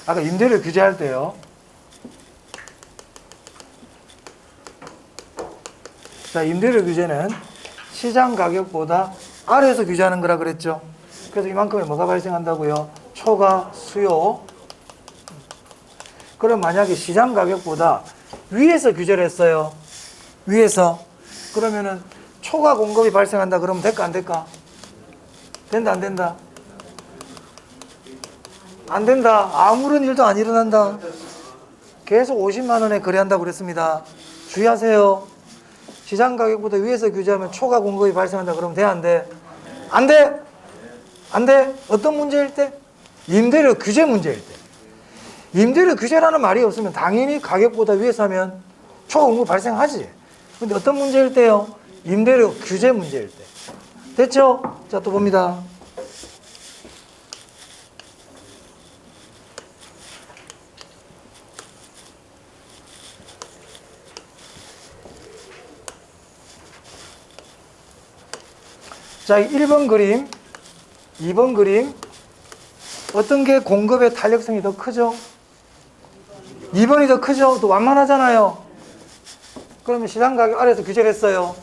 아까 임대료 규제할 때요. 자, 임대료 규제는 시장 가격보다 아래에서 규제하는 거라 그랬죠. 그래서 이만큼의 뭐가 발생한다고요? 초과 수요. 그럼 만약에 시장 가격보다 위에서 규제를 했어요. 위에서. 그러면은 초과 공급이 발생한다 그러면 될까 안 될까? 된다 안 된다? 안 된다. 아무런 일도 안 일어난다. 계속 50만 원에 거래한다고 그랬습니다. 주의하세요. 시장 가격보다 위에서 규제하면 초과 공급이 발생한다 그러면 돼 안 돼? 안 돼? 안 돼? 어떤 문제일 때? 임대료 규제 문제일 때. 임대료 규제라는 말이 없으면 당연히 가격보다 위에서 하면 초과 공급 발생하지. 근데 어떤 문제일 때요? 임대료 규제 문제일 때. 됐죠? 자, 또 봅니다. 자, 1번 그림, 2번 그림. 어떤 게 공급의 탄력성이 더 크죠? 2번이 더 크죠? 또 완만하잖아요. 그러면 시장 가격 아래에서 규제를 했어요.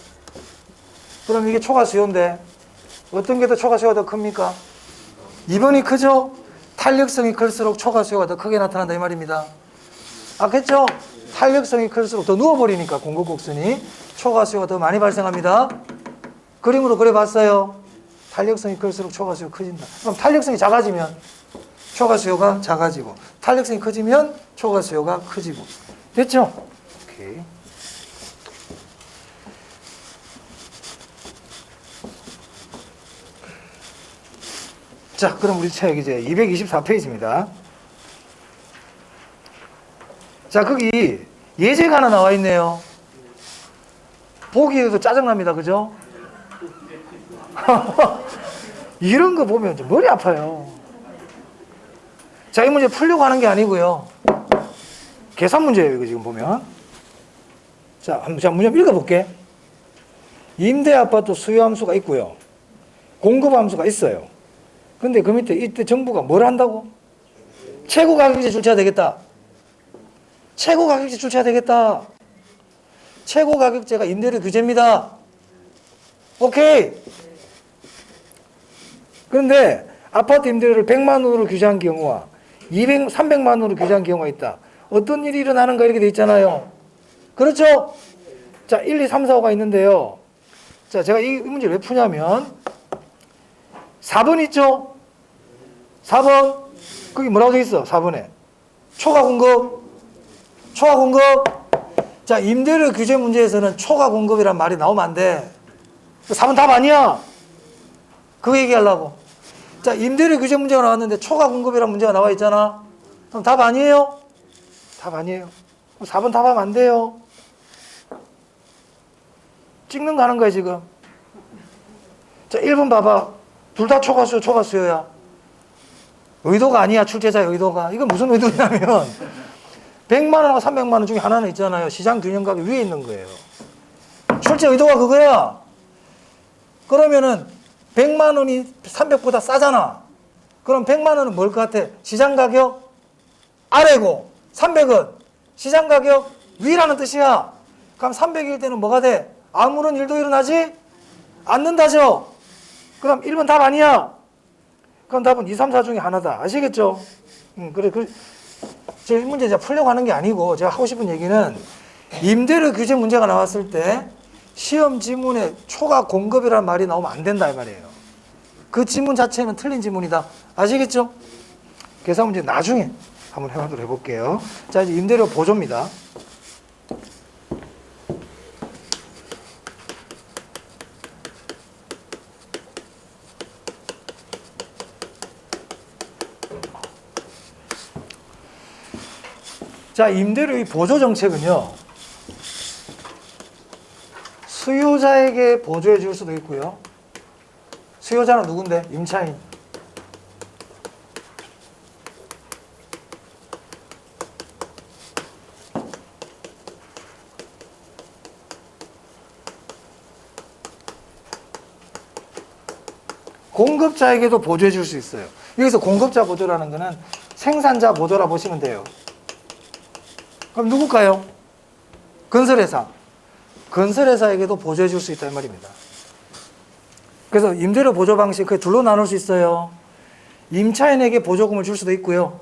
그럼 이게 초과 수요인데 어떤 게 더 초과 수요가 더 큽니까? 2번이 크죠? 탄력성이 클수록 초과 수요가 더 크게 나타난다 이 말입니다. 알겠죠? 탄력성이 클수록 더 누워버리니까 공급 곡선이 초과 수요가 더 많이 발생합니다. 그림으로 그려봤어요. 탄력성이 클수록 초과 수요가 커진다. 그럼 탄력성이 작아지면 초과 수요가 작아지고 탄력성이 커지면 초과 수요가 커지고. 됐죠? 오케이. 자, 그럼 우리 책 이제 224페이지입니다. 자, 거기 예제가 하나 나와 있네요. 보기에도 짜증납니다. 그죠? 이런 거 보면 좀 머리 아파요. 자, 이 문제 풀려고 하는 게 아니고요. 계산 문제예요, 이거 지금 보면. 자, 문제 한번 읽어볼게. 임대 아파트 수요 함수가 있고요. 공급 함수가 있어요. 근데 그 밑에 이때 정부가 뭘 한다고? 최고 가격제 출제해야 되겠다. 최고 가격제 출제해야 되겠다. 최고 가격제가 임대료 규제입니다. 오케이. 그런데 아파트 임대료를 100만 원으로 규제한 경우와 300만 원으로 규제한 경우가 있다. 어떤 일이 일어나는가 이렇게 돼 있잖아요. 그렇죠? 자, 1, 2, 3, 4, 5가 있는데요. 자, 제가 이 문제를 왜 푸냐면 4번 있죠? 4번. 거기 뭐라고 돼 있어? 4번에. 초과 공급. 초과 공급. 자, 임대료 규제 문제에서는 초과 공급이란 말이 나오면 안 돼. 4번 답 아니야. 그거 얘기하려고. 자, 임대료 규제 문제가 나왔는데 초과 공급이란 문제가 나와 있잖아. 그럼 답 아니에요? 답 아니에요. 그럼 4번 답하면 안 돼요. 찍는 거 하는 거야, 지금. 자, 1번 봐봐. 둘 다 초과 수요, 초과 수요야. 의도가 아니야, 출제자의 의도가. 이건 무슨 의도냐면 100만 원과 300만 원 중에 하나는 있잖아요. 시장 균형 가격 위에 있는 거예요. 출제 의도가 그거야. 그러면은 100만 원이 300보다 싸잖아. 그럼 100만 원은 뭘 것 같아? 시장 가격 아래고 300은 시장 가격 위라는 뜻이야. 그럼 300일 때는 뭐가 돼? 아무런 일도 일어나지 않는다죠. 그럼 1번 답 아니야. 그럼 답은 2, 3, 4 중에 하나다. 아시겠죠? 그래. 제가 이 문제 풀려고 하는 게 아니고 제가 하고 싶은 얘기는 임대료 규제 문제가 나왔을 때 시험 지문에 초과 공급이라는 말이 나오면 안 된다 이 말이에요. 그 지문 자체는 틀린 지문이다. 아시겠죠? 계산 문제 나중에 한번 해보도록 해볼게요. 자, 이제 임대료 보조입니다. 자, 임대료의 보조 정책은요, 수요자에게 보조해 줄 수도 있고요. 수요자는 누군데? 임차인. 공급자에게도 보조해 줄 수 있어요. 여기서 공급자 보조라는 거는 생산자 보조라 보시면 돼요. 그럼 누굴까요? 건설회사. 건설회사에게도 보조해 줄 수 있다 이 말입니다. 그래서 임대료 보조 방식 그 둘로 나눌 수 있어요. 임차인에게 보조금을 줄 수도 있고요.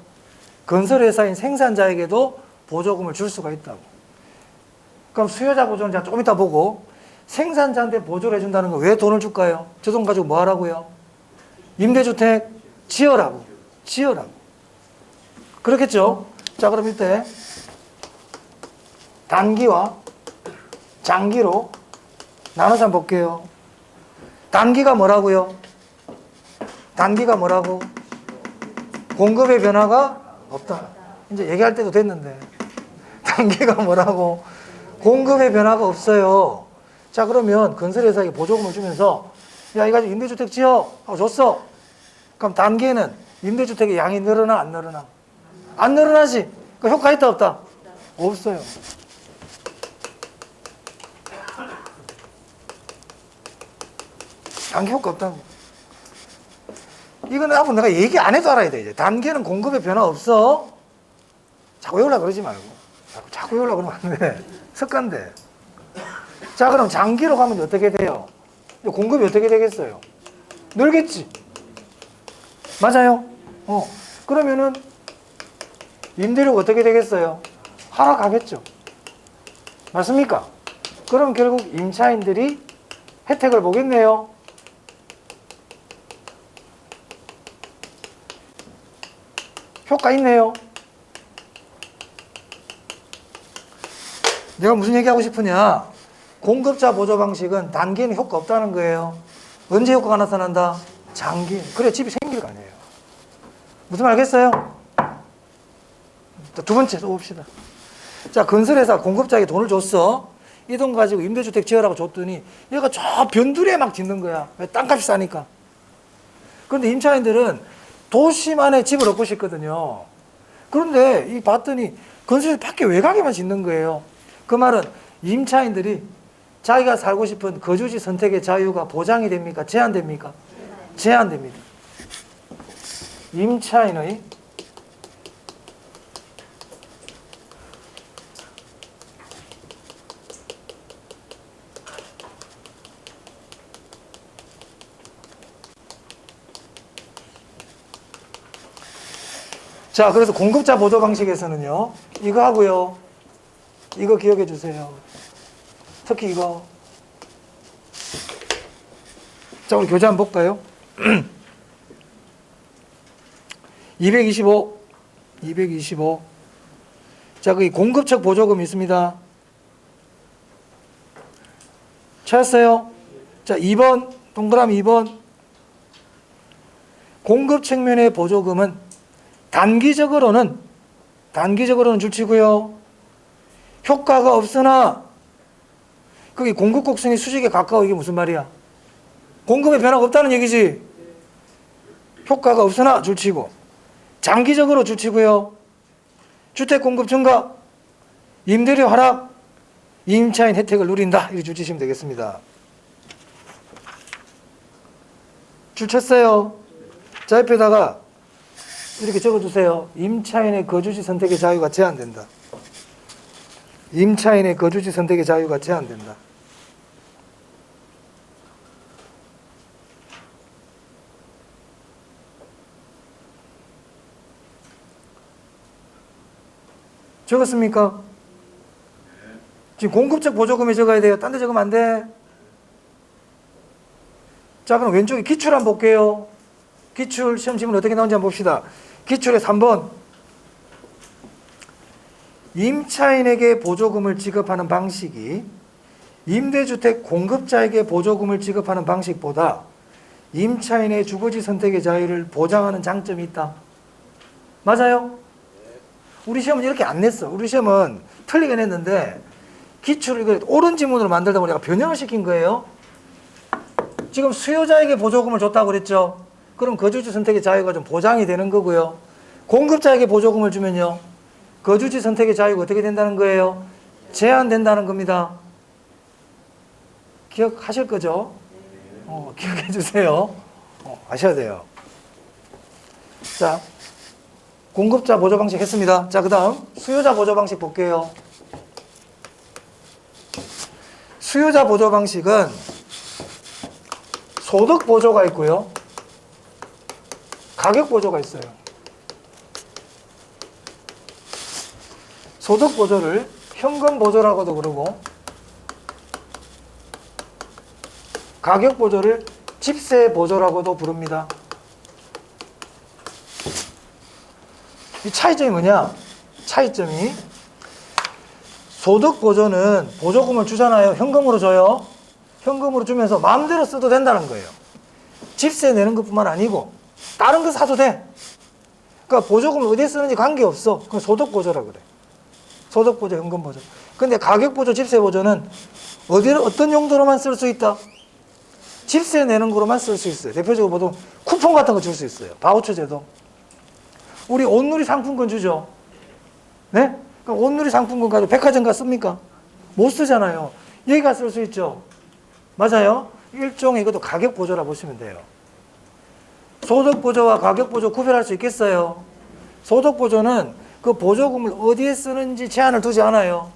건설회사인 생산자에게도 보조금을 줄 수가 있다고. 그럼 수요자 보조는 제가 조금 이따 보고, 생산자한테 보조를 해준다는 거 왜 돈을 줄까요? 저 돈 가지고 뭐 하라고요? 임대주택 지어라고. 지어라고. 그렇겠죠? 자, 그럼 이때 단기와 장기로 나눠서 한번 볼게요. 단기가 뭐라고요? 단기가 뭐라고? 공급의 변화가 없다. 이제 얘기할 때도 됐는데. 단기가 뭐라고? 공급의 변화가 없어요. 자, 그러면 건설회사에게 보조금을 주면서 야, 이거 가지고 임대주택 지어 하고 줬어. 그럼 단기에는 임대주택의 양이 늘어나 안 늘어나? 안 늘어나지. 그 효과 있다 없다? 없어요. 단기 효과 없다고. 이건 앞으로 내가 얘기 안 해도 알아야 돼. 이제 단기에는 공급의 변화 없어. 자꾸 외우려고 그러지 말고. 자꾸 외우려고 그러면 안 돼. 습관돼. 자, 그럼 장기로 가면 어떻게 돼요? 공급이 어떻게 되겠어요? 늘겠지. 맞아요? 그러면은 임대료가 어떻게 되겠어요? 하락하겠죠. 맞습니까? 그럼 결국 임차인들이 혜택을 보겠네요. 효과 있네요. 내가 무슨 얘기하고 싶으냐? 공급자 보조 방식은 단기에는 효과 없다는 거예요. 언제 효과가 나타난다? 장기. 그래 집이 생길 거 아니에요. 무슨 말 알겠어요? 두 번째 또 봅시다. 자, 건설회사 공급자에게 돈을 줬어. 이 돈 가지고 임대주택 지으라고 줬더니 얘가 저 변두리에 막 짓는 거야. 왜? 땅값이 싸니까. 그런데 임차인들은 도심 안에 집을 얻고 싶거든요. 그런데 이 봤더니 건설회사 밖에 외곽에만 짓는 거예요. 그 말은 임차인들이 자기가 살고 싶은 거주지 선택의 자유가 보장이 됩니까? 제한됩니까? 제한됩니다. 임차인의 자, 그래서 공급자 보조 방식에서는요, 이거 하고요, 이거 기억해 주세요. 특히 이거. 자, 우리 교재 한번 볼까요? 225. 자, 그 공급 측 보조금이 있습니다. 찾았어요? 자, 2번, 동그라미 2번. 공급 측면의 보조금은 단기적으로는 줄치고요. 효과가 없으나, 거기 공급 곡선이 수직에 가까워. 이게 무슨 말이야? 공급에 변화가 없다는 얘기지. 효과가 없으나 줄치고, 장기적으로 줄치고요. 주택 공급 증가, 임대료 하락, 임차인 혜택을 누린다. 이렇게 줄치시면 되겠습니다. 줄 쳤어요. 자, 옆에다가 이렇게 적어주세요. 임차인의 거주지 선택의 자유가 제한된다. 임차인의 거주지 선택의 자유가 제한된다. 적었습니까? 지금 공급적 보조금에 적어야 돼요. 딴 데 적으면 안 돼. 자, 그럼 왼쪽에 기출 한번 볼게요. 기출 시험 지문 어떻게 나오는지 한번 봅시다. 기출의 3번. 임차인에게 보조금을 지급하는 방식이 임대주택 공급자에게 보조금을 지급하는 방식보다 임차인의 주거지 선택의 자유를 보장하는 장점이 있다. 맞아요? 우리 시험은 이렇게 안 냈어. 우리 시험은 틀리게 냈는데 기출을 옳은 지문으로 만들다 보니까 변형을 시킨 거예요. 지금 수요자에게 보조금을 줬다고 그랬죠. 그럼 거주지 선택의 자유가 좀 보장이 되는 거고요. 공급자에게 보조금을 주면요, 거주지 선택의 자유가 어떻게 된다는 거예요? 제한된다는 겁니다. 기억하실 거죠? 기억해 주세요. 아셔야 돼요. 자, 공급자 보조 방식 했습니다. 자, 그 다음 수요자 보조 방식 볼게요. 수요자 보조 방식은 소득 보조가 있고요. 가격 보조가 있어요. 소득 보조를 현금 보조라고도 그러고, 가격 보조를 집세 보조라고도 부릅니다. 이 차이점이 뭐냐? 차이점이 소득 보조는 보조금을 주잖아요. 현금으로 줘요. 현금으로 주면서 마음대로 써도 된다는 거예요. 집세 내는 것뿐만 아니고 다른 거 사도 돼. 그러니까 보조금을 어디에 쓰는지 관계없어. 그건 소득 보조라 그래. 소득 보조, 현금 보조. 근데 가격 보조, 집세 보조는 어떤 용도로만 쓸 수 있다? 집세 내는 거로만 쓸 수 있어요. 대표적으로 보통 쿠폰 같은 거 줄 수 있어요. 바우처 제도. 우리 온누리 상품권 주죠. 네? 그럼 온누리 상품권 가지고 백화점 가 씁니까? 못 쓰잖아요. 여기가 쓸 수 있죠. 맞아요? 일종의 이것도 가격 보조라 보시면 돼요. 소득 보조와 가격 보조 구별할 수 있겠어요? 소득 보조는 그 보조금을 어디에 쓰는지 제한을 두지 않아요.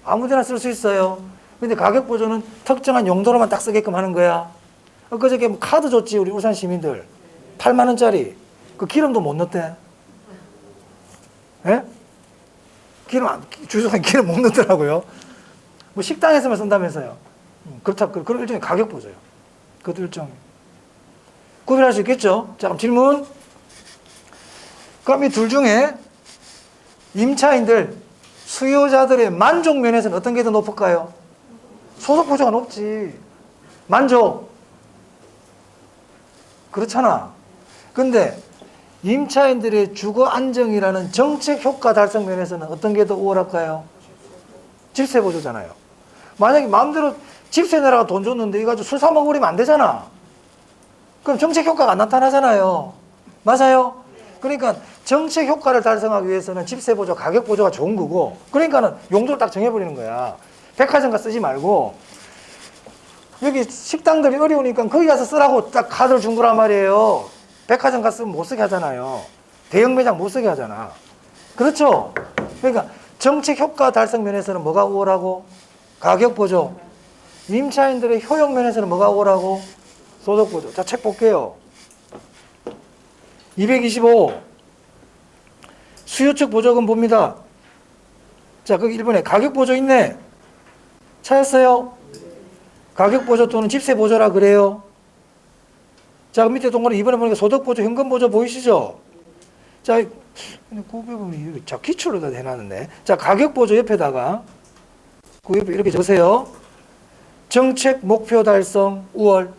아무데나 쓸 수 있어요. 근데 가격 보조는 특정한 용도로만 딱 쓰게끔 하는 거야. 그저께 뭐 카드 줬지, 우리 울산 시민들. 8만 원짜리. 그 기름도 못 넣대. 예? 주소에 기름 못 넣더라고요. 뭐 식당에서만 쓴다면서요. 그런 일종의 가격 보조요. 그것도 일종의. 구별할 수 있겠죠? 자, 그럼 질문. 그럼 이 둘 중에 임차인들, 수요자들의 만족 면에서는 어떤 게 더 높을까요? 소득 보조가 높지. 만족. 그렇잖아. 근데 임차인들의 주거 안정이라는 정책 효과 달성 면에서는 어떤 게 더 우월할까요? 집세 보조잖아요. 만약에 마음대로 집세 내라고 돈 줬는데 이거 가지고 술 사 먹으면 안 되잖아. 그럼 정책 효과가 안 나타나잖아요. 맞아요? 그러니까 정책 효과를 달성하기 위해서는 집세 보조, 가격 보조가 좋은 거고, 그러니까는 용도를 딱 정해버리는 거야. 백화점 가 쓰지 말고, 여기 식당들이 어려우니까 거기 가서 쓰라고 딱 카드를 준 거란 말이에요. 백화점 가서 쓰면 못 쓰게 하잖아요. 대형 매장 못 쓰게 하잖아. 그렇죠? 그러니까 정책 효과 달성 면에서는 뭐가 우월하고? 가격 보조. 임차인들의 효용 면에서는 뭐가 우월하고? 소득 보조. 자, 책 볼게요. 225. 수요 측 보조금 봅니다. 자, 거기 1번에 가격 보조 있네. 찾았어요? 가격 보조 또는 집세 보조라 그래요. 자, 그 밑에 동그라미 2번에 보니까 소득 보조, 현금 보조 보이시죠? 자, 고백은 자, 기초로 다 해놨는데. 자, 가격 보조 옆에다가 그 옆에 이렇게 적으세요. 정책 목표 달성 우월.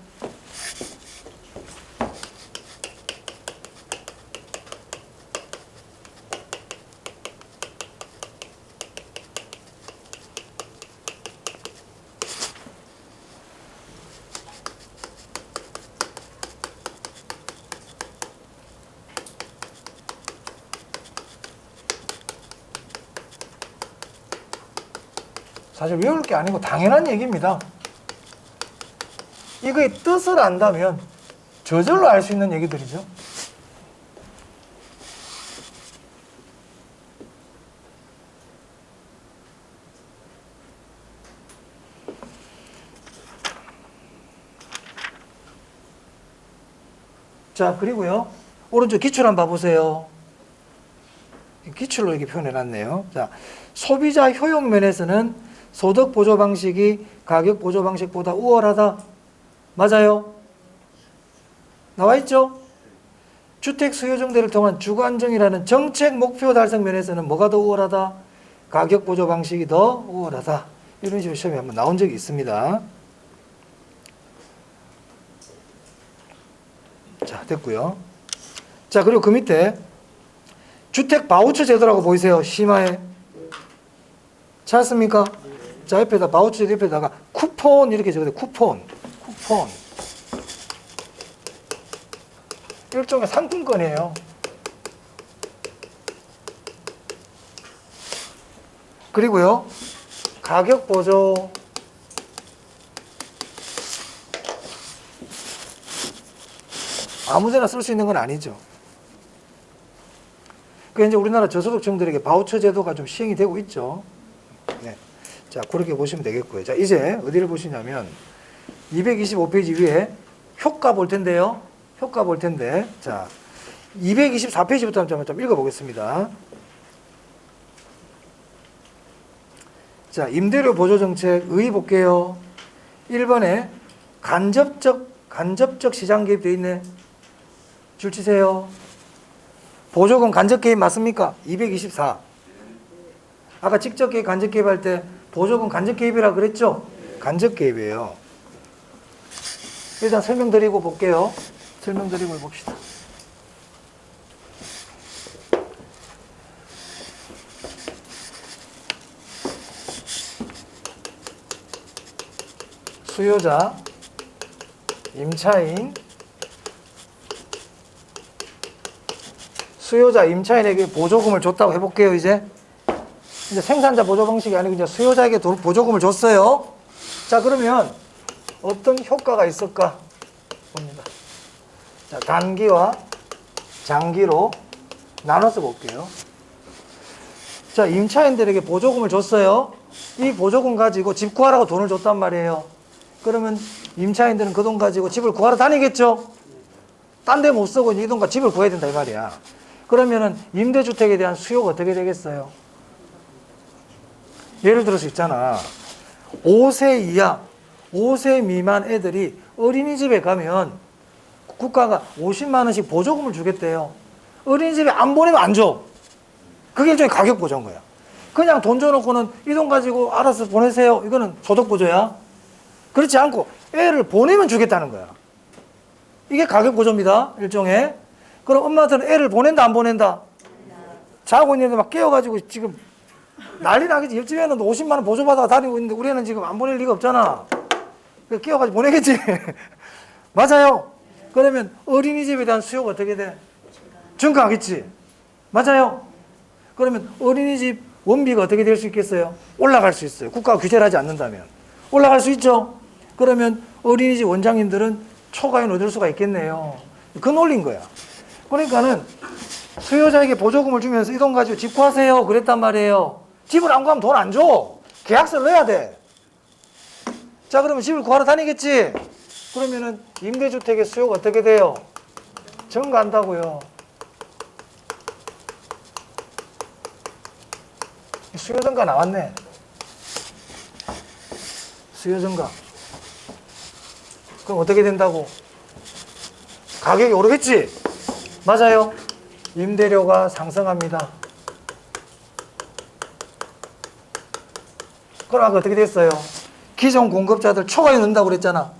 사실 외울 게 아니고 당연한 얘기입니다. 이거의 뜻을 안다면 저절로 알 수 있는 얘기들이죠. 자, 그리고요. 오른쪽 기출 한번 봐보세요. 기출로 이렇게 표현해놨네요. 자, 소비자 효용 면에서는 소득 보조 방식이 가격 보조 방식보다 우월하다. 맞아요? 나와 있죠? 주택 수요 증대를 통한 주거 안정이라는 정책 목표 달성 면에서는 뭐가 더 우월하다? 가격 보조 방식이 더 우월하다. 이런 식으로 시험에 한번 나온 적이 있습니다. 자, 됐고요. 자, 그리고 그 밑에 주택 바우처 제도라고 보이세요? 심화에. 찾았습니까? 자, 옆에다 바우처 제도 옆에다가 쿠폰 이렇게 적어요. 쿠폰. 일종의 상품권이에요. 그리고요, 가격 보조. 아무데나 쓸 수 있는 건 아니죠. 그 이제 우리나라 저소득층들에게 바우처 제도가 좀 시행이 되고 있죠. 네. 자, 그렇게 보시면 되겠고요. 자, 이제 어디를 보시냐면 225페이지 위에 효과 볼 텐데요. 효과 볼 텐데, 자, 224페이지부터 좀 읽어보겠습니다. 자, 임대료 보조 정책 의 볼게요. 1번에 간접적 시장 개입 돼 있네. 줄 치세요. 보조금 간접 개입 맞습니까? 224. 아까 직접 개입, 간접 개입할 때 보조금 간접 개입이라 그랬죠? 간접 개입이에요. 일단 설명드리고 볼게요. 설명드리고 봅시다. 수요자, 임차인, 수요자, 임차인에게 보조금을 줬다고 해볼게요, 이제 생산자 보조 방식이 아니고 이제 수요자에게 보조금을 줬어요. 자, 그러면 어떤 효과가 있을까 봅니다. 자, 단기와 장기로 나눠서 볼게요. 자, 임차인들에게 보조금을 줬어요. 이 보조금 가지고 집 구하라고 돈을 줬단 말이에요. 그러면 임차인들은 그 돈 가지고 집을 구하러 다니겠죠? 딴 데 못 쓰고 이 돈과 집을 구해야 된다 이 말이야. 그러면은 임대주택에 대한 수요가 어떻게 되겠어요? 예를 들어서 있잖아. 5세 이하, 5세 미만 애들이 어린이집에 가면 국가가 50만 원씩 보조금을 주겠대요. 어린이집에 안 보내면 안 줘. 그게 일종의 가격 보조인 거야. 그냥 돈 줘놓고는 이 돈 가지고 알아서 보내세요. 이거는 소득 보조야. 그렇지 않고 애를 보내면 주겠다는 거야. 이게 가격 보조입니다. 일종의. 그럼 엄마들은 애를 보낸다 안 보낸다? 자고 있는데 막 깨워가지고 지금 난리 나겠지. 옆집에는 50만 원 보조받아 다니고 있는데 우리는 지금 안 보낼 리가 없잖아. 깨워가지고 보내겠지. 맞아요. 그러면 어린이집에 대한 수요가 어떻게 돼? 증가하겠지. 맞아요. 그러면 어린이집 원비가 어떻게 될 수 있겠어요? 올라갈 수 있어요. 국가가 규제를 하지 않는다면. 올라갈 수 있죠. 그러면 어린이집 원장님들은 초과연 얻을 수가 있겠네요. 그 논리인 거야. 그러니까는 수요자에게 보조금을 주면서 이 돈 가지고 집 구하세요 그랬단 말이에요. 집을 안 구하면 돈 안 줘. 계약서를 넣어야 돼. 자, 그러면 집을 구하러 다니겠지. 그러면은 임대주택의 수요가 어떻게 돼요? 증가한다고요. 수요 증가 나왔네. 수요 증가. 그럼 어떻게 된다고? 가격이 오르겠지? 맞아요. 임대료가 상승합니다. 그럼 아까 어떻게 됐어요? 기존 공급자들 초과율 넣는다고 그랬잖아.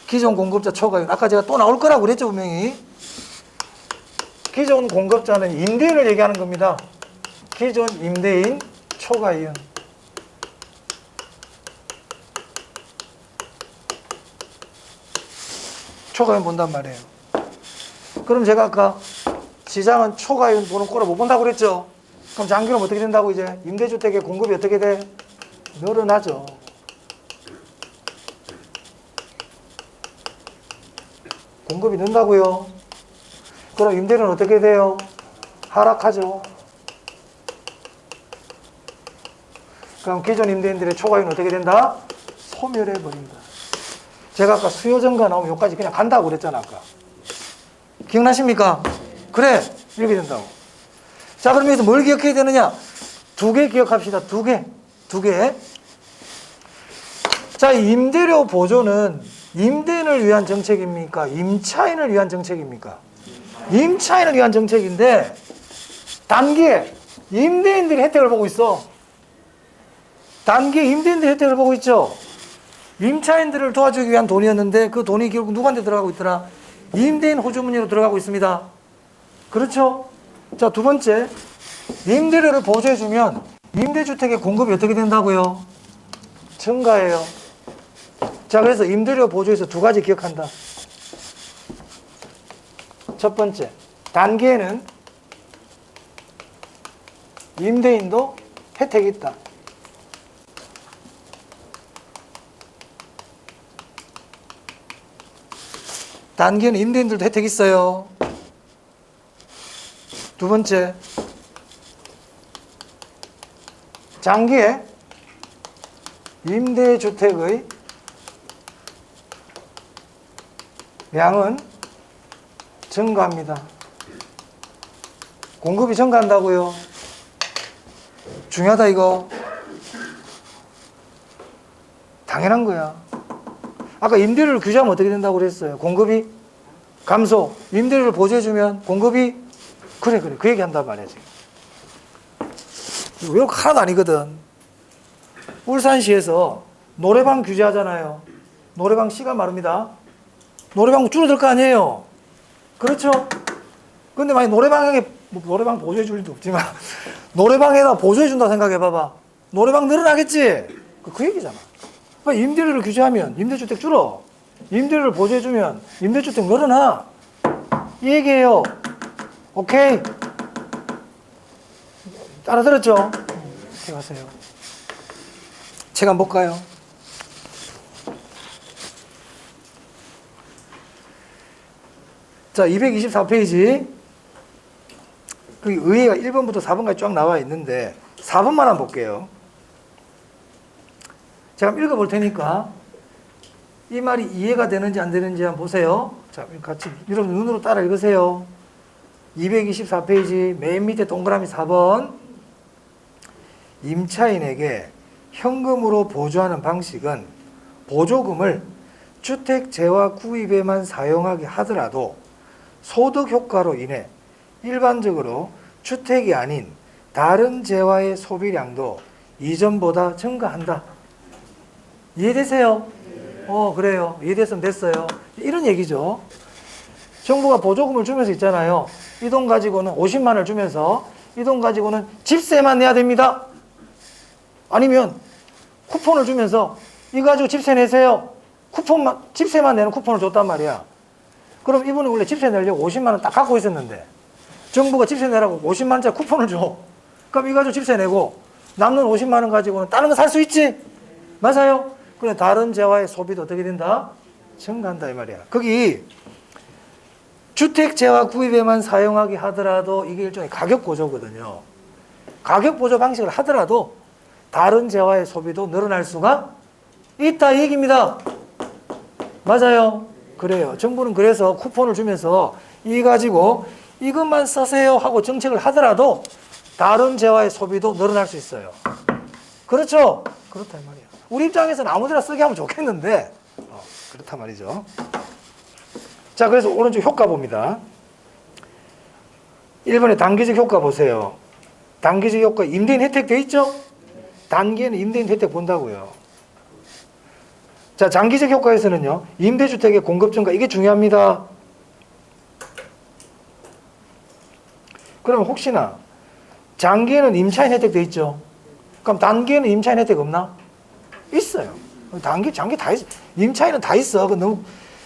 기존 공급자 초과율. 아까 제가 또 나올 거라고 그랬죠, 분명히. 기존 공급자는 임대인을 얘기하는 겁니다. 기존 임대인 초과이윤. 초과이윤 본단 말이에요. 그럼 제가 아까 시장은 초과이윤 보는 꼴을 못 본다고 그랬죠? 그럼 장기로 어떻게 된다고 이제? 임대주택의 공급이 어떻게 돼? 늘어나죠. 공급이 는다고요. 그럼 임대료는 어떻게 돼요? 하락하죠. 그럼 기존 임대인들의 초과이윤은 어떻게 된다? 소멸해버린다. 제가 아까 수요 증가 나오면 여기까지 그냥 간다고 그랬잖아, 아까. 기억나십니까? 그래, 이렇게 된다고. 자, 그럼 여기서 뭘 기억해야 되느냐? 두 개 기억합시다. 두 개. 자, 임대료 보조는 임대인을 위한 정책입니까? 임차인을 위한 정책입니까? 임차인을 위한 정책인데 단기에 임대인들이 혜택을 보고 있어. 단기에 임대인들이 혜택을 보고 있죠. 임차인들을 도와주기 위한 돈이었는데 그 돈이 결국 누구한테 들어가고 있더라? 임대인 호주머니로 들어가고 있습니다. 그렇죠? 자, 두 번째, 임대료를 보조해주면 임대주택의 공급이 어떻게 된다고요? 증가해요. 자, 그래서 임대료 보조에서 두 가지 기억한다. 첫 번째, 단기에는 임대인도 혜택이 있다. 단기에는 임대인들도 혜택이 있어요. 두 번째, 장기의 임대주택의 양은 증가합니다. 공급이 증가한다고요? 중요하다 이거. 당연한 거야. 아까 임대료를 규제하면 어떻게 된다고 그랬어요? 공급이 감소. 임대료를 보조해주면 공급이 그래 그 얘기 한단 말이야 지금. 이거 하나도 아니거든. 울산시에서 노래방 규제하잖아요. 노래방 시간 마릅니다. 노래방 줄어들 거 아니에요. 그렇죠? 근데 만약 노래방에 노래방 보조해 줄 일도 없지만 노래방에다 보조해 준다 생각해 봐봐. 노래방 늘어나겠지? 그 얘기잖아. 임대료를 규제하면 임대주택 줄어. 임대료를 보조해 주면 임대주택 늘어나. 이 얘기예요. 오케이? 알아들었죠? 이렇게 가세요. 책 한번 볼까요? 자, 224페이지. 그 의회가 1번부터 4번까지 쫙 나와 있는데 4번만 한번 볼게요. 제가 한번 읽어볼 테니까 이 말이 이해가 되는지 안 되는지 한번 보세요. 자, 같이 여러분 눈으로 따라 읽으세요. 224페이지 맨 밑에 동그라미 4번. 임차인에게 현금으로 보조하는 방식은 보조금을 주택 재화 구입에만 사용하게 하더라도 소득 효과로 인해 일반적으로 주택이 아닌 다른 재화의 소비량도 이전보다 증가한다. 이해되세요? 그래요. 이해됐으면 됐어요. 이런 얘기죠. 정부가 보조금을 주면서 있잖아요. 이 돈 가지고는 50만 원을 주면서 이 돈 가지고는 집세만 내야 됩니다. 아니면 쿠폰을 주면서 이거 가지고 집세 내세요. 집세만 내는 쿠폰을 줬단 말이야. 그럼 이분은 원래 집세 내려고 50만 원 딱 갖고 있었는데 정부가 집세 내라고 50만 원짜리 쿠폰을 줘. 그럼 이거 가지고 집세 내고 남는 50만 원 가지고는 다른 거 살 수 있지? 맞아요? 그래 다른 재화의 소비도 어떻게 된다? 증가한다 이 말이야. 거기 주택 재화 구입에만 사용하게 하더라도 이게 일종의 가격 보조거든요. 가격 보조 방식을 하더라도 다른 재화의 소비도 늘어날 수가 있다 이 얘기입니다. 맞아요? 그래요. 정부는 그래서 쿠폰을 주면서 이 가지고 이것만 쓰세요 하고 정책을 하더라도 다른 재화의 소비도 늘어날 수 있어요. 그렇죠? 그렇다 이 말이야. 우리 입장에서는 아무데나 쓰게 하면 좋겠는데 그렇단 말이죠. 자, 그래서 오른쪽 효과 봅니다. 1번에 단기적 효과 보세요. 단기적 효과 임대인 혜택 돼 있죠? 단기에는 임대인 혜택 본다고요. 자, 장기적 효과에서는요. 임대주택의 공급 증가 이게 중요합니다. 그럼 혹시나 장기에는 임차인 혜택 돼 있죠? 그럼 단기에는 임차인 혜택 없나? 있어요. 장기 다 있어. 임차인은 다 있어. 너무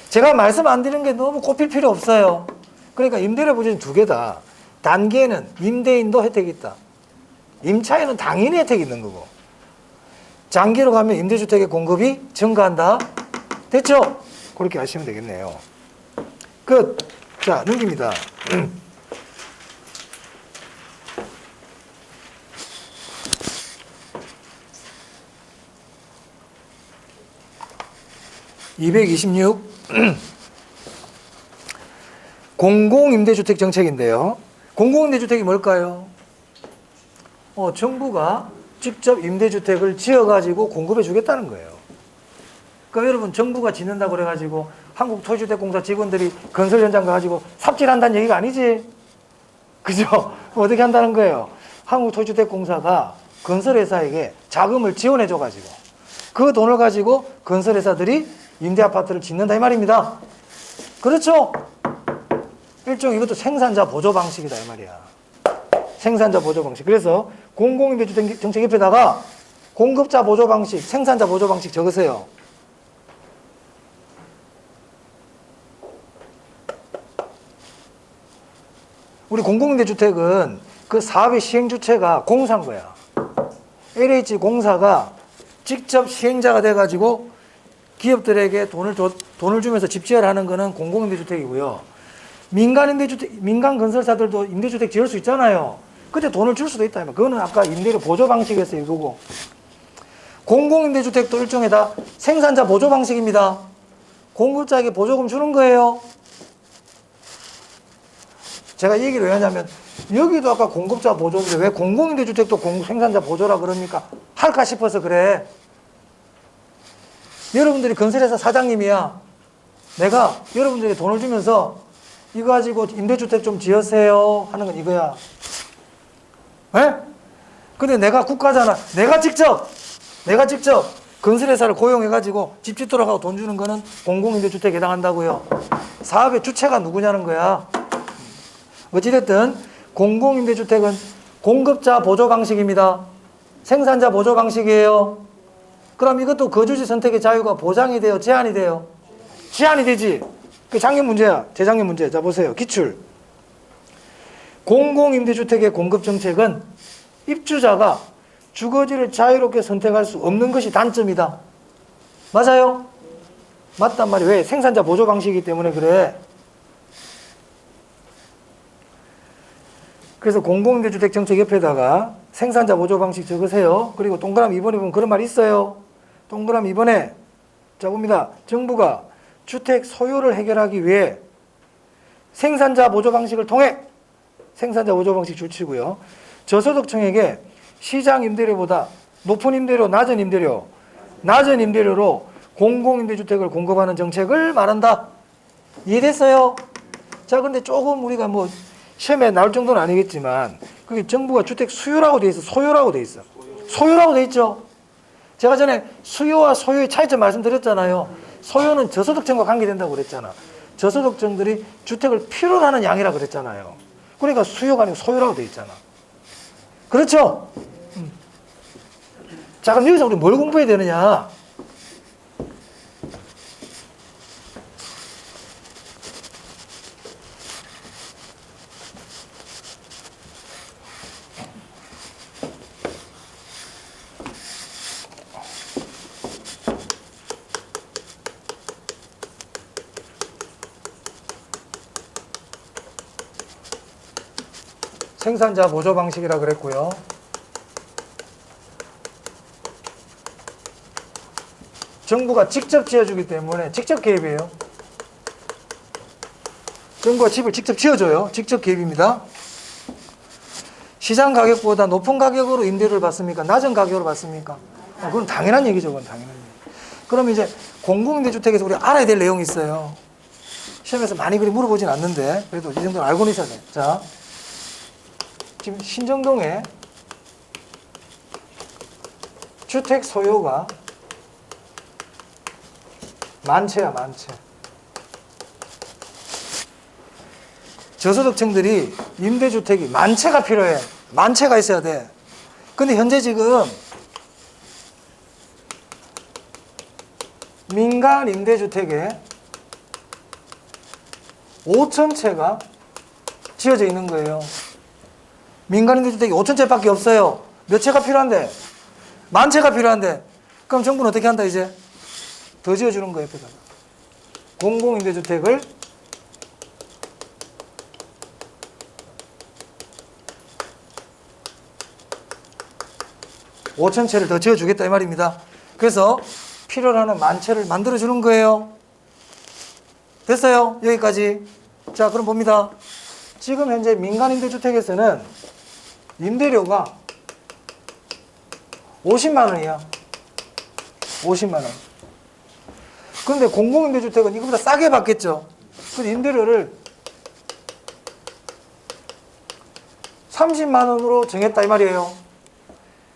제가 말씀 안 드리는 게 너무 꼽힐 필요 없어요. 그러니까 임대료 보조는 두 개다. 단기에는 임대인도 혜택이 있다. 임차인은 당연히 혜택이 있는 거고. 장기로 가면 임대주택의 공급이 증가한다. 됐죠? 그렇게 아시면 되겠네요. 끝. 자, 넘깁니다. 226 공공임대주택 정책인데요. 공공임대주택이 뭘까요? 정부가 직접 임대주택을 지어가지고 공급해 주겠다는 거예요. 그러니까 여러분 정부가 짓는다고 그래가지고 한국토지주택공사 직원들이 건설 현장 가가지고 삽질한다는 얘기가 아니지. 그죠? 어떻게 한다는 거예요? 한국토지주택공사가 건설회사에게 자금을 지원해 줘가지고 그 돈을 가지고 건설회사들이 임대아파트를 짓는다 이 말입니다. 그렇죠? 일종 이것도 생산자 보조 방식이다 이 말이야. 생산자 보조 방식. 그래서 공공임대주택 정책 옆에다가 공급자 보조 방식, 생산자 보조 방식 적으세요. 우리 공공임대주택은 그 사업의 시행주체가 공사인 거야. LH공사가 직접 시행자가 돼가지고 기업들에게 돈을 주면서 집 지어라 하는 거는 공공임대주택이고요. 민간 건설사들도 임대주택 지을 수 있잖아요. 그때 돈을 줄 수도 있다. 그거는 아까 임대료 보조 방식에서 이거고. 공공임대주택도 일종의 다 생산자 보조 방식입니다. 공급자에게 보조금 주는 거예요. 제가 이 얘기를 왜 하냐면 여기도 아까 공급자 보조인데 왜 공공임대주택도 생산자 보조라 그럽니까? 할까 싶어서 그래. 여러분들이 건설회사 사장님이야. 내가 여러분들이 돈을 주면서 이거 가지고 임대주택 좀 지으세요 하는 건 이거야. 에? 근데 내가 국가잖아. 내가 직접 건설회사를 고용해가지고 집 짓도록 하고 돈 주는 거는 공공임대주택에 해당한다고요. 사업의 주체가 누구냐는 거야. 어찌됐든 공공임대주택은 공급자 보조 방식입니다. 생산자 보조 방식이에요. 그럼 이것도 거주지 선택의 자유가 보장이 돼요? 제한이 돼요? 제한이 되지. 그 작년 문제야. 재작년 문제. 자 보세요. 기출. 공공임대주택의 공급정책은 입주자가 주거지를 자유롭게 선택할 수 없는 것이 단점이다. 맞아요? 맞단 말이에요. 왜? 생산자 보조 방식이기 때문에 그래. 그래서 공공임대주택 정책 옆에다가 생산자 보조 방식 적으세요. 그리고 동그라미 2번에 보면 그런 말이 있어요. 동그라미 2번에 자 봅니다. 정부가 주택 소요를 해결하기 위해 생산자 보조 방식을 통해 생산자 보조 방식 줄치고요. 저소득층에게 시장 임대료보다 높은 임대료, 낮은 임대료로 공공임대주택을 공급하는 정책을 말한다. 이해됐어요? 자, 근데 조금 우리가 뭐 시험에 나올 정도는 아니겠지만 그게 정부가 주택 수요라고 돼 있어, 소요라고 돼 있어. 소요라고 돼 있죠. 제가 전에 수요와 소요의 차이점 말씀드렸잖아요. 소요는 저소득층과 관계된다고 그랬잖아. 저소득층들이 주택을 필요로 하는 양이라 그랬잖아요. 그러니까 수요가 아니고 소요라고 돼 있잖아. 그렇죠? 자, 그럼 여기서 우리 뭘 공부해야 되느냐? 생산자 보조 방식이라 그랬고요. 정부가 직접 지어주기 때문에 직접 개입이에요. 정부가 집을 직접 지어줘요. 직접 개입입니다. 시장 가격보다 높은 가격으로 임대료를 받습니까? 낮은 가격으로 받습니까? 그건 당연한 얘기죠. 그건 당연한 얘기. 그럼 이제 공공임대주택에서 우리가 알아야 될 내용이 있어요. 시험에서 많이 그리 물어보진 않는데 그래도 이 정도는 알고는 있어야 돼. 자, 지금 신정동에 주택 소요가 만채야, 만채. 저소득층들이 임대주택이 만채가 필요해. 만채가 있어야 돼. 근데 현재 지금 민간 임대주택에 5,000채가 지어져 있는 거예요. 민간 임대주택이 5,000채밖에 없어요. 몇 채가 필요한데? 만채가 필요한데. 그럼 정부는 어떻게 한다 이제? 더 지어주는 거예요. 옆에다가. 공공임대주택을 5,000채를 더 지어주겠다 이 말입니다. 그래서 필요로 하는 만채를 만들어주는 거예요. 됐어요? 여기까지. 자, 그럼 봅니다. 지금 현재 민간임대주택에서는 임대료가 50만 원이야. 50만 원. 그런데 공공임대주택은 이거보다 싸게 받겠죠. 그래서 임대료를 30만 원으로 정했다 이 말이에요.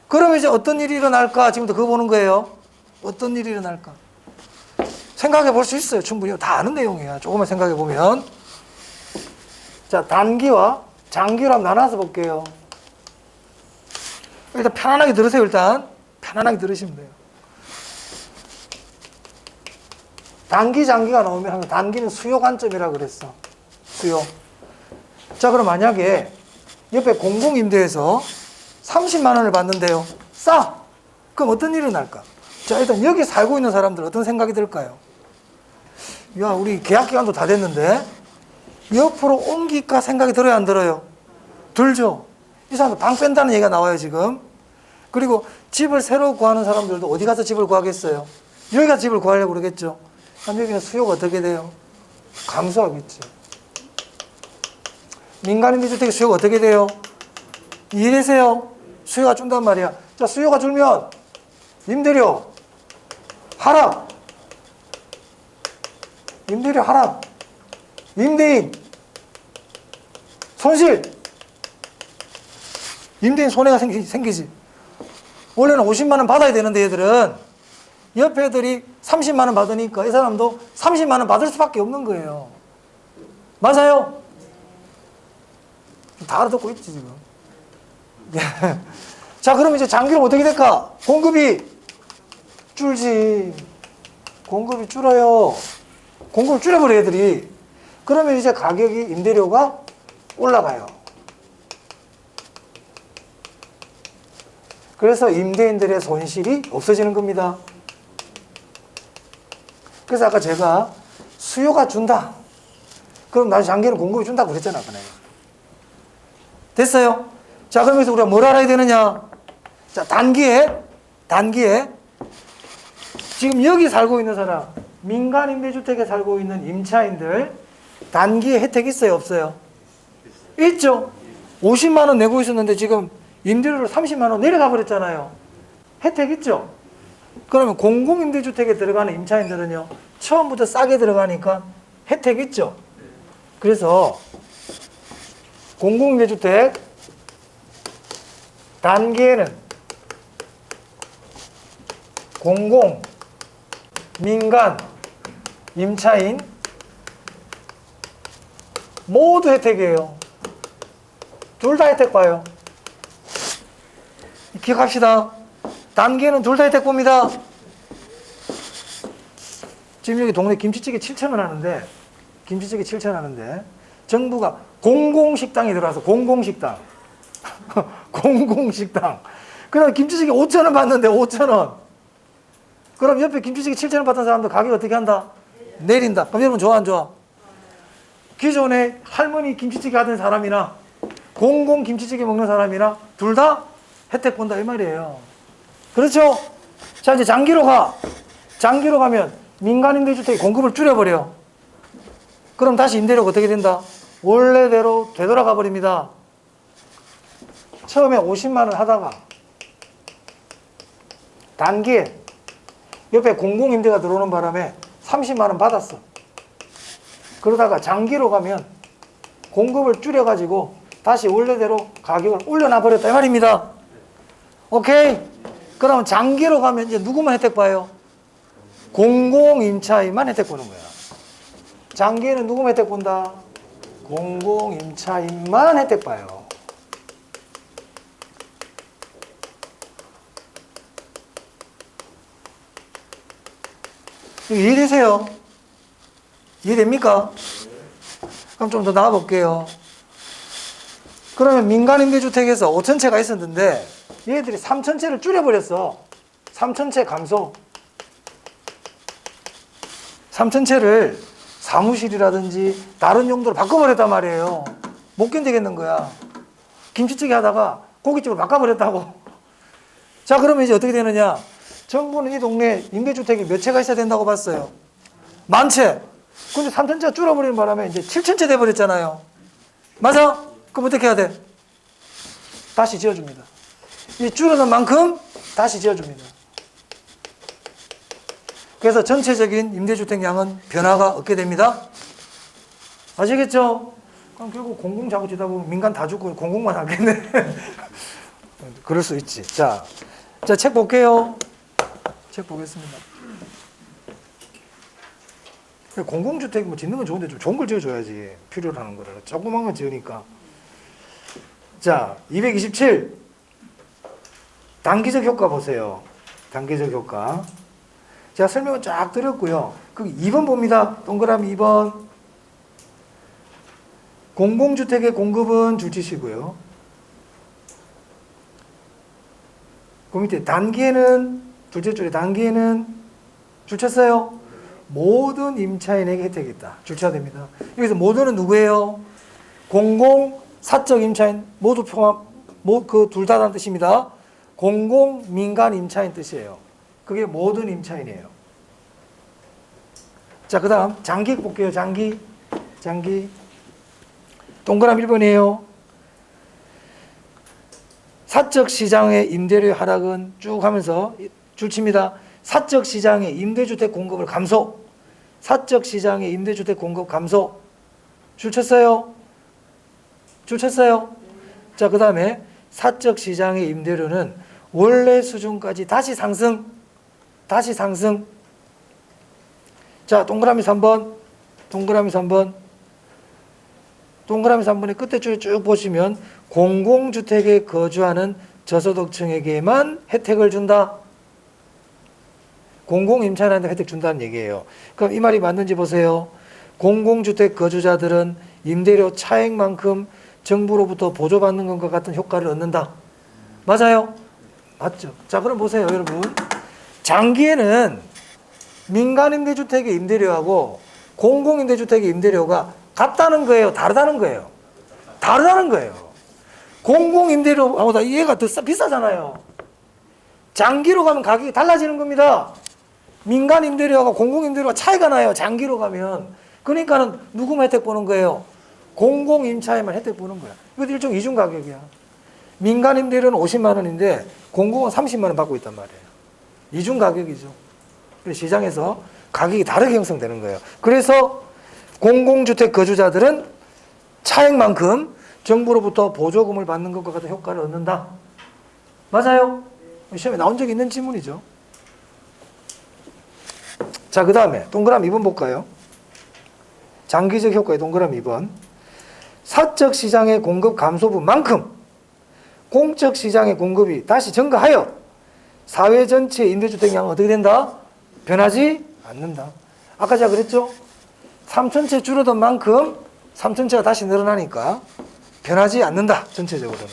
그러면 이제 어떤 일이 일어날까? 지금부터 그거 보는 거예요. 어떤 일이 일어날까? 생각해 볼 수 있어요. 충분히. 다 아는 내용이야. 조금만 생각해 보면. 자, 단기와 장기로 한번 나눠서 볼게요. 일단 편안하게 들으세요. 일단 편안하게 들으시면 돼요. 단기, 장기가 나오면 항상 단기는 수요 관점이라고 그랬어. 수요. 자, 그럼 만약에 옆에 공공임대에서 30만 원을 받는데요. 싸! 그럼 어떤 일이 날까? 자, 일단 여기 살고 있는 사람들 어떤 생각이 들까요? 야, 우리 계약 기간도 다 됐는데 옆으로 옮길까 생각이 들어요, 안 들어요? 들죠? 이 사람들 방 뺀다는 얘기가 나와요, 지금. 그리고 집을 새로 구하는 사람들도 어디 가서 집을 구하겠어요? 여기 가서 집을 구하려고 그러겠죠. 그럼 여기는 수요가 어떻게 돼요? 감소하겠죠. 민간임대주택의 수요가 어떻게 돼요? 이래서요. 수요가 준단 말이야. 자, 수요가 줄면 임대료 하락. 임대료 하락. 임대인 손실. 임대인 손해가 생기지. 원래는 50만 원 받아야 되는데 얘들은 옆에 애들이 30만 원 받으니까 이 사람도 30만 원 받을 수밖에 없는 거예요. 맞아요? 다 알아듣고 있지 지금. 자, 그럼 이제 장기로 어떻게 될까? 공급이 줄지. 공급이 줄어요. 공급을 줄여버려 애들이. 그러면 이제 가격이 임대료가 올라가요. 그래서 임대인들의 손실이 없어지는 겁니다. 그래서 아까 제가 수요가 준다. 그럼 나중에 장기는 공급이 준다고 그랬잖아. 됐어요? 자, 그러면서 우리가 뭘 알아야 되느냐? 자, 단기에 지금 여기 살고 있는 사람, 민간 임대주택에 살고 있는 임차인들 단기에 혜택 있어요, 없어요? 있죠. 50만 원 내고 있었는데 지금 임대료를 30만 원 내려가 버렸잖아요. 혜택 있죠. 그러면 공공임대주택에 들어가는 임차인들은요, 처음부터 싸게 들어가니까 혜택 있죠. 그래서 공공임대주택 단기에는 공공, 민간, 임차인 모두 혜택이에요. 둘 다 혜택 봐요. 기억합시다. 단기에는 둘 다 혜택 봅니다. 지금 여기 동네 김치찌개 7,000원 하는데, 김치찌개 7,000원 하는데, 정부가 공공식당이 들어와서 공공식당. 공공식당. 그럼 김치찌개 5,000원 받는데 5,000원. 그럼 옆에 김치찌개 7,000원 받던 사람들 가격 어떻게 한다? 내린다. 그럼 여러분 좋아 안 좋아? 기존에 할머니 김치찌개 하던 사람이나 공공 김치찌개 먹는 사람이나 둘 다 혜택 본다 이 말이에요. 그렇죠? 자, 이제 장기로 가. 장기로 가면 민간임대주택이 공급을 줄여버려. 그럼 다시 임대료가 어떻게 된다? 원래대로 되돌아가 버립니다. 처음에 50만 원 하다가 단기에 옆에 공공임대가 들어오는 바람에 30만 원 받았어. 그러다가 장기로 가면 공급을 줄여가지고 다시 원래대로 가격을 올려놔 버렸다 이 말입니다. 오케이? 그러면 장기로 가면 이제 누구만 혜택 봐요? 공공임차인만 혜택 보는 거야. 장기에는 누구만 혜택 본다? 공공임차인만 혜택 봐요. 이해되세요? 이해됩니까? 그럼 좀 더 나가볼게요. 그러면 민간임대주택에서 5,000채가 있었는데 얘들이 3,000채를 줄여버렸어. 3,000채 감소. 3,000채를 사무실이라든지 다른 용도로 바꿔버렸단 말이에요. 못 견디겠는 거야. 김치찌개 하다가 고깃집으로 바꿔버렸다고. 자, 그러면 이제 어떻게 되느냐? 정부는 이 동네 임대주택이 몇 채가 있어야 된다고 봤어요? 10,000채. 근데 3,000채가 줄어버리는 바람에 이제 7,000채 돼버렸잖아요. 맞아? 그럼 어떻게 해야 돼? 다시 지어줍니다. 이 줄어든 만큼 다시 지어줍니다. 그래서 전체적인 임대주택 양은 변화가 없게 됩니다. 아시겠죠? 그럼 결국 공공 자꾸 지다 보면 민간 다 죽고 공공만 하겠네. 그럴 수 있지. 자, 책 볼게요. 책 보겠습니다. 공공주택 뭐 짓는 건 좋은데 좀 좋은 걸 지어줘야지. 필요로 하는 거를. 조그만 건 지으니까. 자, 227. 단기적 효과 보세요. 단기적 효과. 제가 설명을 쫙 드렸고요. 그 2번 봅니다. 동그라미 2번. 공공주택의 공급은 줄치시고요. 그 밑에 단기에는 둘째 줄에 단기에는 줄쳤어요. 모든 임차인에게 혜택이 있다. 줄쳐야 됩니다. 여기서 모두는 누구예요? 공공, 사적 임차인 모두 포함, 뭐 그 둘 다라는 뜻입니다. 공공 민간 임차인 뜻이에요. 그게 모든 임차인이에요. 자, 그다음 장기 볼게요. 장기. 동그라미 1번이에요. 사적 시장의 임대료 하락은 쭉 하면서 줄칩니다. 사적 시장의 임대주택 공급을 감소. 사적 시장의 임대주택 공급 감소. 줄쳤어요? 자, 그 다음에 사적 시장의 임대료는 원래 수준까지 다시 상승. 자, 동그라미 3번. 동그라미 3번의 끝에 쭉 보시면 공공주택에 거주하는 저소득층에게만 혜택을 준다. 공공임차인한테 혜택 준다는 얘기예요. 그럼 이 말이 맞는지 보세요. 공공주택 거주자들은 임대료 차액만큼 정부로부터 보조받는 것과 같은 효과를 얻는다. 맞아요? 맞죠? 자, 그럼 보세요, 여러분. 장기에는 민간임대주택의 임대료하고 공공임대주택의 임대료가 같다는 거예요? 다르다는 거예요? 다르다는 거예요. 공공임대료보다 얘가 더 비싸잖아요. 장기로 가면 가격이 달라지는 겁니다. 민간임대료하고 공공임대료가 차이가 나요. 장기로 가면. 그러니까는 누구만 혜택 보는 거예요? 공공임차에만 혜택 보는 거야. 이것도 일종 이중 가격이야. 민간임대료는 50만 원인데 공공은 30만 원 받고 있단 말이에요. 이중 가격이죠. 그래서 시장에서 가격이 다르게 형성되는 거예요. 그래서 공공주택 거주자들은 차액만큼 정부로부터 보조금을 받는 것과 같은 효과를 얻는다. 맞아요? 시험에 나온 적이 있는 질문이죠. 자, 그 다음에 동그라미 2번 볼까요? 장기적 효과의 동그라미 2번. 사적 시장의 공급 감소분만큼 공적 시장의 공급이 다시 증가하여 사회 전체의 임대주택량은 어떻게 된다? 변하지 않는다. 아까 제가 그랬죠? 3천채 줄어든 만큼 3천채가 다시 늘어나니까 변하지 않는다. 전체적으로는.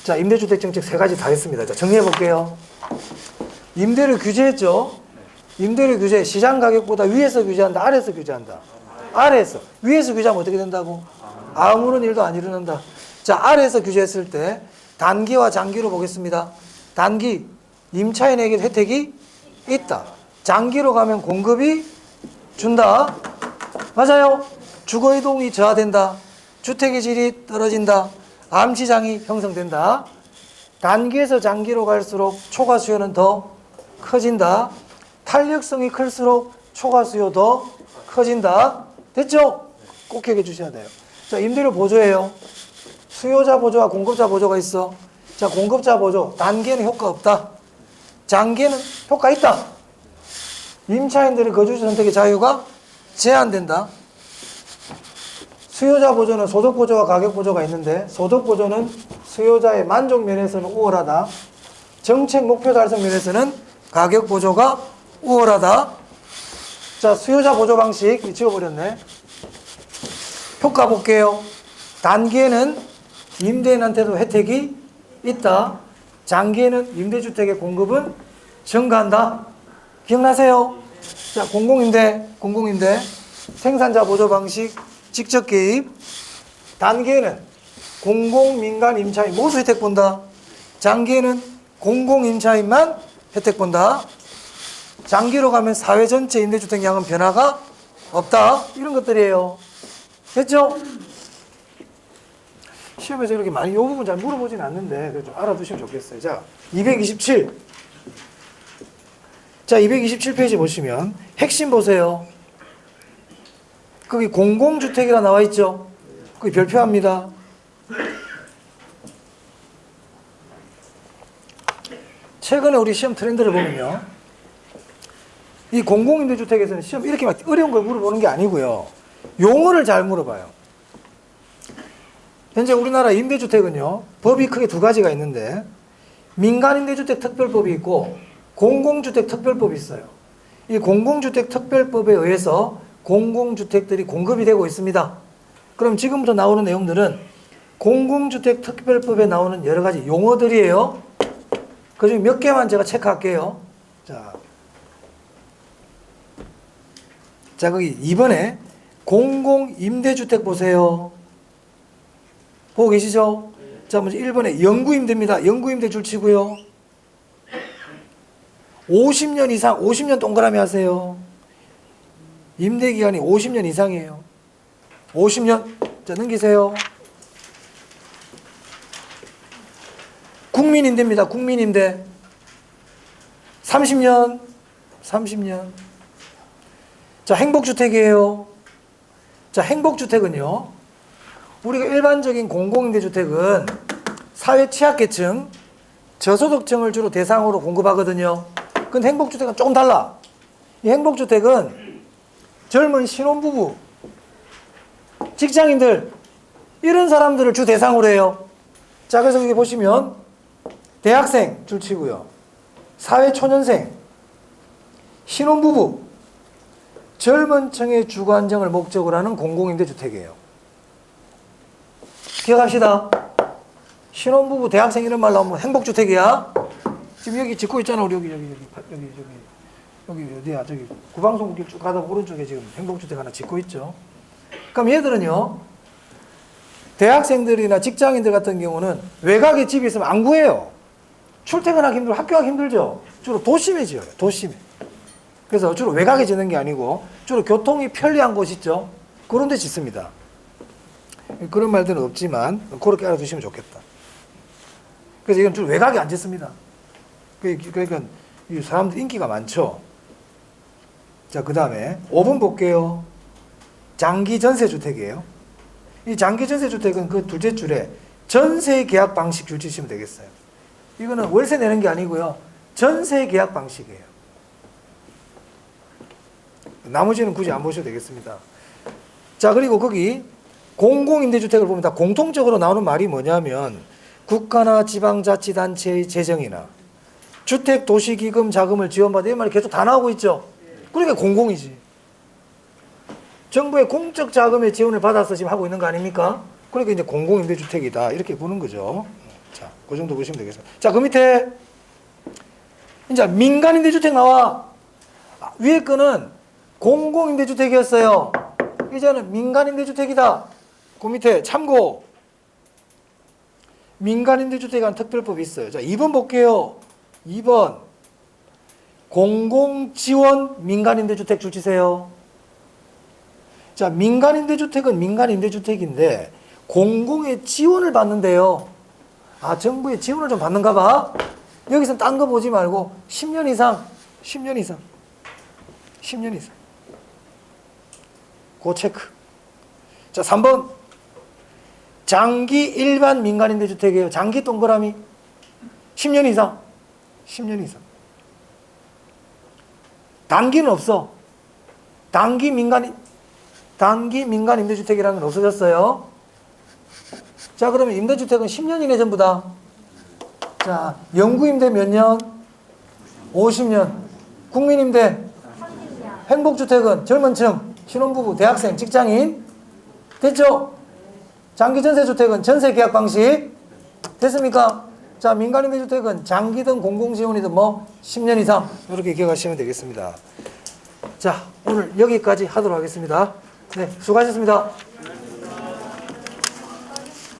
자, 임대주택 정책 3가지 다 했습니다. 자, 정리해 볼게요. 임대료 규제했죠? 임대료 규제, 시장 가격보다 위에서 규제한다, 아래에서 규제한다? 아래에서. 위에서 규제하면 어떻게 된다고? 아무런 일도 안 일어난다. 자, 아래에서 규제했을 때 단기와 장기로 보겠습니다. 단기, 임차인에게 혜택이 있다. 장기로 가면 공급이 준다. 맞아요. 주거이동이 저하된다. 주택의 질이 떨어진다. 암시장이 형성된다. 단기에서 장기로 갈수록 초과 수요는 더 커진다. 탄력성이 클수록 초과 수요 더 커진다. 됐죠? 꼭 기억해 주셔야 돼요. 자, 임대료 보조예요. 수요자 보조와 공급자 보조가 있어. 자, 공급자 보조. 단기에는 효과 없다. 장기에는 효과 있다. 임차인들의 거주지 선택의 자유가 제한된다. 수요자 보조는 소득 보조와 가격 보조가 있는데 소득 보조는 수요자의 만족 면에서는 우월하다. 정책 목표 달성 면에서는 가격 보조가 우월하다. 자, 수요자 보조 방식 지워버렸네. 효과 볼게요. 단기에는 임대인한테도 혜택이 있다. 장기에는 임대주택의 공급은 증가한다. 기억나세요? 자, 공공임대, 생산자 보조 방식, 직접 개입. 단기에는 공공민간 임차인 모두 혜택 본다. 장기에는 공공임차인만 혜택 본다. 장기로 가면 사회 전체 임대주택량은 변화가 없다. 이런 것들이에요. 됐죠? 시험에서 이렇게 많이 이 부분 잘 물어보진 않는데 좀 알아두시면 좋겠어요. 자, 227. 자, 227페이지 보시면 핵심 보세요. 거기 공공주택이라 나와 있죠? 거기 별표합니다. 최근에 우리 시험 트렌드를 보면요. 이 공공임대주택에서는 시험 이렇게 막 어려운 걸 물어보는 게 아니고요. 용어를 잘 물어봐요. 현재 우리나라 임대주택은요, 법이 크게 2가지가 있는데, 민간임대주택 특별법이 있고, 공공주택 특별법이 있어요. 이 공공주택 특별법에 의해서 공공주택들이 공급이 되고 있습니다. 그럼 지금부터 나오는 내용들은 공공주택 특별법에 나오는 여러 가지 용어들이에요. 그 중에 몇 개만 제가 체크할게요. 자, 거기 2번에 공공임대주택 보세요. 보고 계시죠? 자, 먼저 1번에 영구임대입니다. 영구임대 줄치고요. 50년 이상, 50년 동그라미 하세요. 임대기간이 50년 이상이에요. 50년. 자, 넘기세요. 국민임대입니다. 국민임대. 30년. 30년. 자, 행복주택이에요. 자, 행복주택은요, 우리가 일반적인 공공임대주택은 사회 취약계층, 저소득층을 주로 대상으로 공급하거든요. 근데 행복주택은 조금 달라. 이 행복주택은 젊은 신혼부부, 직장인들, 이런 사람들을 주 대상으로 해요. 자, 그래서 여기 보시면 대학생 줄치고요, 사회초년생, 신혼부부, 젊은 층의 주거 안정을 목적으로 하는 공공임대주택이에요. 기억합시다. 신혼부부, 대학생 이런 말 나오면 행복주택이야. 지금 여기 짓고 있잖아. 우리 여기 어디야? 저기 구방송길 쭉 가다 오른쪽에 지금 행복주택 하나 짓고 있죠. 그럼 얘들은요, 대학생들이나 직장인들 같은 경우는 외곽에 집이 있으면 안 구해요. 출퇴근하기 힘들고 학교하기 힘들죠. 주로 도심에 지어요. 도심에. 그래서 주로 외곽에 짓는 게 아니고 주로 교통이 편리한 곳 있죠. 그런 데 짓습니다. 그런 말들은 없지만 그렇게 알아두시면 좋겠다. 그래서 이건 주로 외곽에 안 짓습니다. 그러니까 이 사람들 인기가 많죠. 자, 그 다음에 5번 볼게요. 장기 전세주택이에요. 이 장기 전세주택은 그 둘째 줄에 전세 계약 방식 줄 치시면 되겠어요. 이거는 월세 내는 게 아니고요, 전세 계약 방식이에요. 나머지는 굳이 안 보셔도 되겠습니다. 자, 그리고 거기 공공임대주택을 보면 다 공통적으로 나오는 말이 뭐냐면 국가나 지방자치단체의 재정이나 주택도시기금 자금을 지원받아, 이 말이 계속 다 나오고 있죠. 그러니까 공공이지. 정부의 공적 자금의 지원을 받아서 지금 하고 있는 거 아닙니까? 그러니까 이제 공공임대주택이다, 이렇게 보는 거죠. 자, 그 정도 보시면 되겠습니다. 자, 그 밑에 이제 민간임대주택 나와. 위에 거는 공공임대주택이었어요. 이제는 민간임대주택이다. 그 밑에 참고. 민간임대주택에 관한 특별법이 있어요. 자, 2번 볼게요. 2번. 공공지원 민간임대주택 줄치세요. 자, 민간임대주택은 민간임대주택인데 공공의 지원을 받는데요. 아, 정부의 지원을 좀 받는가 봐. 여기서는 딴 거 보지 말고 10년 이상, 10년 이상, 10년 이상. 그 체크. 자, 3번. 장기 일반 민간임대주택이에요. 장기 동그라미. 10년 이상. 10년 이상. 단기는 없어. 단기 민간임대주택이라는 건 없어졌어요. 자, 그러면 임대주택은 10년 이내 전부 다. 자, 영구임대 몇 년? 50년. 국민임대? 행복주택은 젊은 층, 신혼부부, 대학생, 직장인. 됐죠? 장기전세주택은 전세계약 방식. 됐습니까? 자, 민간임대주택은 장기든 공공지원이든 뭐 10년 이상, 이렇게 기억하시면 되겠습니다. 자, 오늘 여기까지 하도록 하겠습니다. 네, 수고하셨습니다.